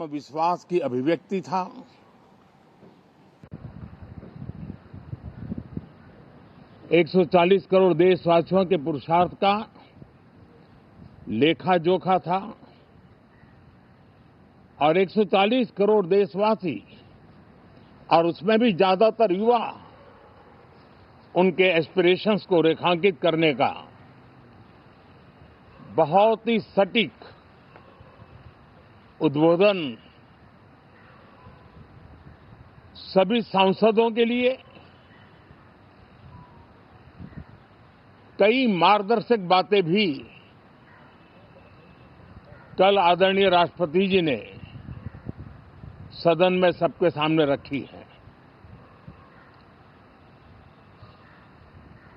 आत्मविश्वास की अभिव्यक्ति था। एक 140 करोड़ देशवासियों के पुरुषार्थ का लेखा जोखा था और 140 करोड़ देशवासी और उसमें भी ज्यादातर युवा उनके एस्पिरेशंस को रेखांकित करने का बहुत ही सटीक उद्बोधन सभी सांसदों के लिए कई मार्गदर्शक बातें भी कल आदरणीय राष्ट्रपति जी ने सदन में सबके सामने रखी है।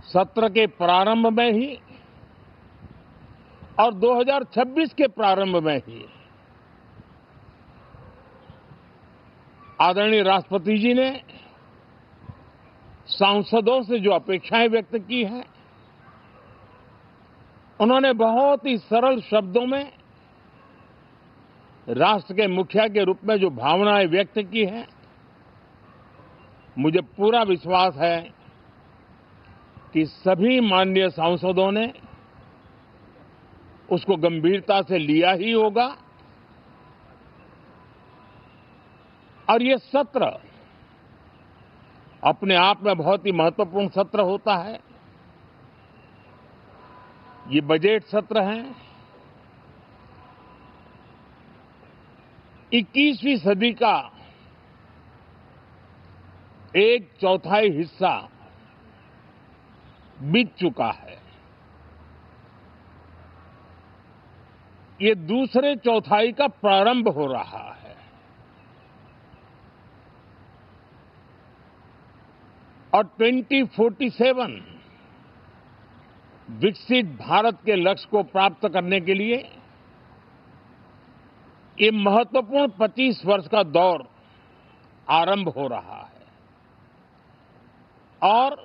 सत्र के प्रारंभ में ही और 2026 के प्रारंभ में ही आदरणीय राष्ट्रपति जी ने सांसदों से जो अपेक्षाएं व्यक्त की हैं, उन्होंने बहुत ही सरल शब्दों में राष्ट्र के मुखिया के रूप में जो भावनाएं व्यक्त की हैं, मुझे पूरा विश्वास है कि सभी माननीय सांसदों ने उसको गंभीरता से लिया ही होगा और ये सत्र अपने आप में बहुत ही महत्वपूर्ण सत्र होता है। ये बजट सत्र है। 21वीं सदी का एक चौथाई हिस्सा बीत चुका है। ये दूसरे चौथाई का प्रारंभ हो रहा है और 2047 विकसित भारत के लक्ष्य को प्राप्त करने के लिए ये महत्वपूर्ण 25 वर्ष का दौर आरंभ हो रहा है और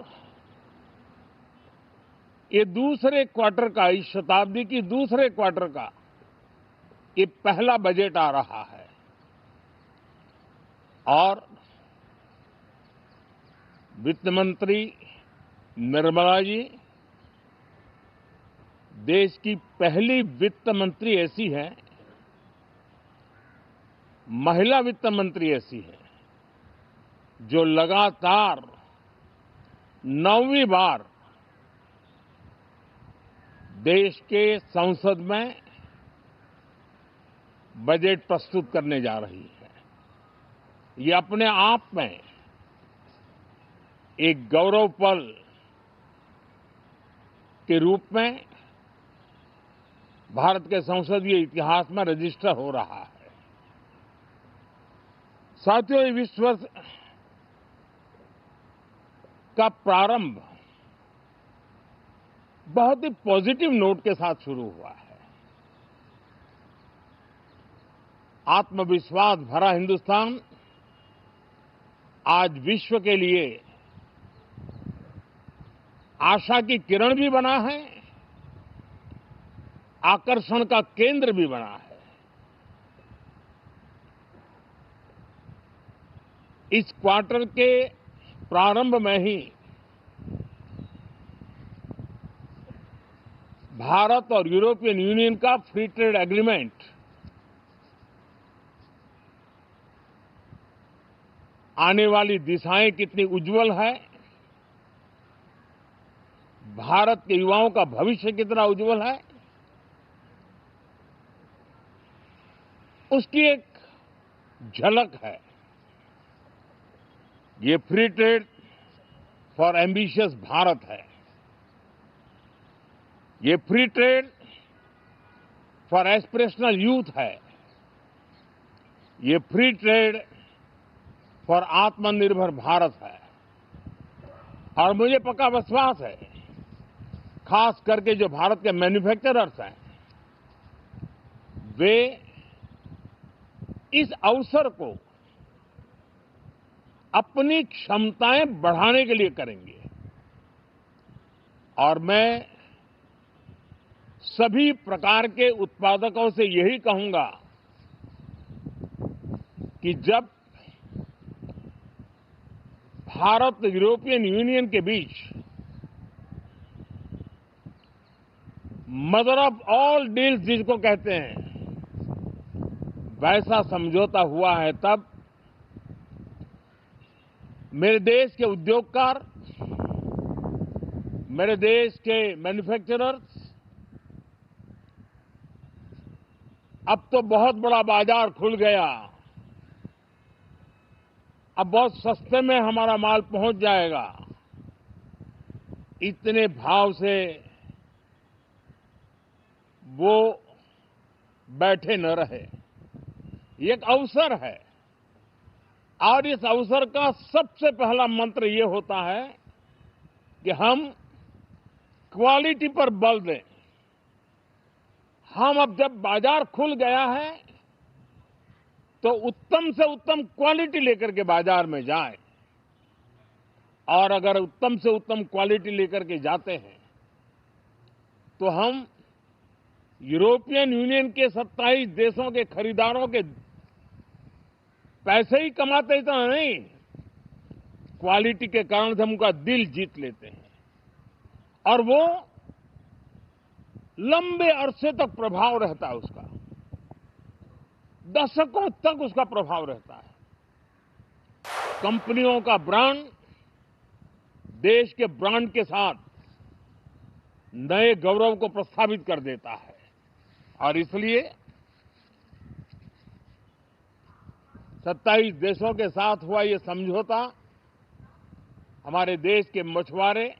ये दूसरे क्वार्टर का, इस शताब्दी की दूसरे क्वार्टर का ये पहला बजट आ रहा है और वित्त मंत्री निर्मला जी देश की पहली वित्त मंत्री ऐसी है, महिला वित्त मंत्री ऐसी है जो लगातार 9वीं बार देश के संसद में बजट प्रस्तुत करने जा रही है। ये अपने आप में एक गौरव पल के रूप में भारत के संसदीय इतिहास में रजिस्टर हो रहा है। साथियों, ये विश्व वर्ष का प्रारंभ बहुत ही पॉजिटिव नोट के साथ शुरू हुआ है। आत्मविश्वास भरा हिंदुस्तान आज विश्व के लिए आशा की किरण भी बना है, आकर्षण का केंद्र भी बना है। इस क्वार्टर के प्रारंभ में ही भारत और यूरोपियन यूनियन का फ्री ट्रेड एग्रीमेंट आने वाली दिशाएं कितनी उज्जवल है, भारत के युवाओं का भविष्य कितना उज्जवल है, उसकी एक झलक है। ये free trade for ambitious Bharat है। ये free trade for aspirational youth है। ये फ्री ट्रेड फॉर आत्मनिर्भर भारत है। और मुझे पक्का विश्वास है, खास करके जो भारत के मैन्युफैक्चरर्स हैं, वे इस अवसर को अपनी क्षमताएं बढ़ाने के लिए करेंगे। और मैं सभी प्रकार के उत्पादकों से यही कहूंगा कि जब भारत यूरोपियन यूनियन के बीच मदर ऑफ ऑल डील्स जिसको कहते हैं वैसा समझौता हुआ है, तब मेरे देश के उद्योगकार, मेरे देश के मैन्युफैक्चरर्स अब तो बहुत बड़ा बाजार खुल गया। अब बहुत सस्ते में हमारा माल पहुंच जाएगा, इतने भाव से वो बैठे न रहे। ये एक अवसर है और इस अवसर का सबसे पहला मंत्र ये होता है कि हम क्वालिटी पर बल दें। हम अब जब बाजार खुल गया है तो उत्तम से उत्तम क्वालिटी लेकर के बाजार में जाएं, और अगर उत्तम से उत्तम क्वालिटी लेकर के जाते हैं तो हम यूरोपियन यूनियन के 27 देशों के खरीदारों के पैसे ही कमाते इतना नहीं, क्वालिटी के कारण से हम उनका दिल जीत लेते हैं और वो लंबे अरसे तक प्रभाव रहता है उसका, दशकों तक उसका प्रभाव रहता है। कंपनियों का ब्रांड देश के ब्रांड के साथ नए गौरव को प्रस्थापित कर देता है और इसलिए 27 देशों के साथ हुआ ये समझौता हमारे देश के मछुआरे,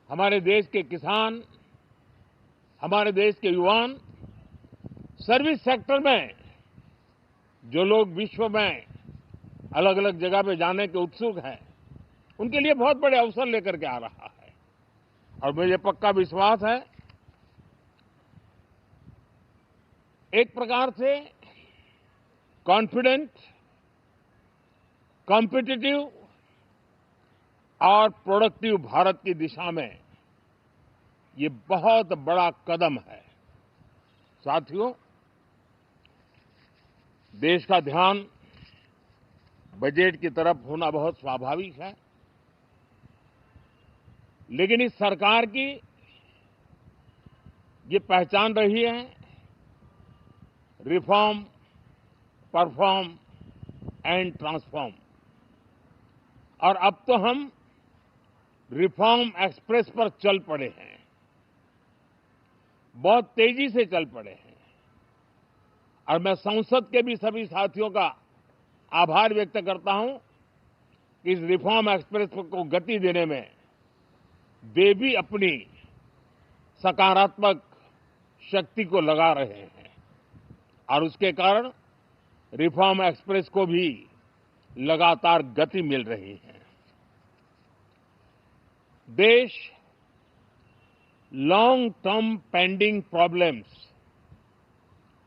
हमारे देश के किसान, हमारे देश के युवान, सर्विस सेक्टर में जो लोग विश्व में अलग अलग जगह पे जाने के उत्सुक हैं, उनके लिए बहुत बड़े अवसर लेकर के आ रहा है। और मुझे पक्का विश्वास है एक प्रकार से कॉन्फिडेंट, कॉम्पिटिटिव और प्रोडक्टिव भारत की दिशा में ये बहुत बड़ा कदम है। साथियों, देश का ध्यान बजट की तरफ होना बहुत स्वाभाविक है, लेकिन इस सरकार की ये पहचान रही है रिफॉर्म, परफॉर्म एंड ट्रांसफॉर्म। और अब तो हम रिफॉर्म एक्सप्रेस पर चल पड़े हैं, बहुत तेजी से चल पड़े हैं। और मैं संसद के भी सभी साथियों का आभार व्यक्त करता हूं कि इस रिफॉर्म एक्सप्रेस को गति देने में वे भी अपनी सकारात्मक शक्ति को लगा रहे हैं और उसके कारण रिफॉर्म एक्सप्रेस को भी लगातार गति मिल रही है। देश लॉन्ग टर्म पेंडिंग प्रॉब्लम्स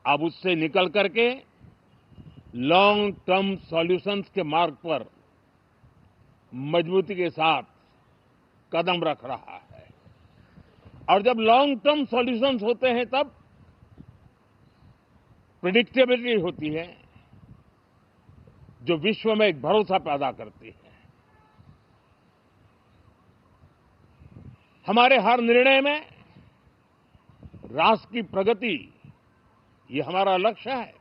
अब उससे निकल करके लॉन्ग टर्म सॉल्यूशंस के मार्ग पर मजबूती के साथ कदम रख रहा है। और जब लॉन्ग टर्म सॉल्यूशंस होते हैं तब प्रेडिक्टेबिलिटी होती है जो विश्व में एक भरोसा पैदा करती है। हमारे हर निर्णय में राष्ट्र की प्रगति ये हमारा लक्ष्य है,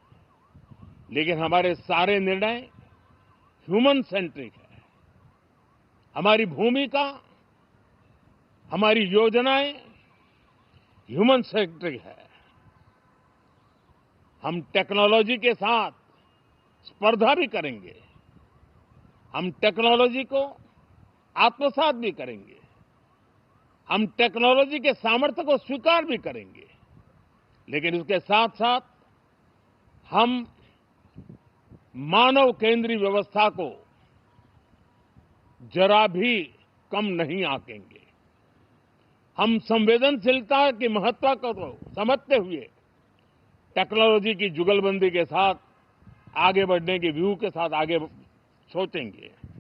लेकिन हमारे सारे निर्णय ह्यूमन सेंट्रिक है। हमारी भूमिका, हमारी योजनाएं ह्यूमन सेंट्रिक है। हम टेक्नोलॉजी के साथ स्पर्धा भी करेंगे, हम टेक्नोलॉजी को आत्मसात भी करेंगे, हम टेक्नोलॉजी के सामर्थ्य को स्वीकार भी करेंगे, लेकिन उसके साथ साथ हम मानव केंद्रीय व्यवस्था को जरा भी कम नहीं आंकेंगे। हम संवेदनशीलता की महत्ता को समझते हुए टेक्नोलॉजी की जुगलबंदी के साथ आगे बढ़ने के व्यू के साथ आगे सोचेंगे।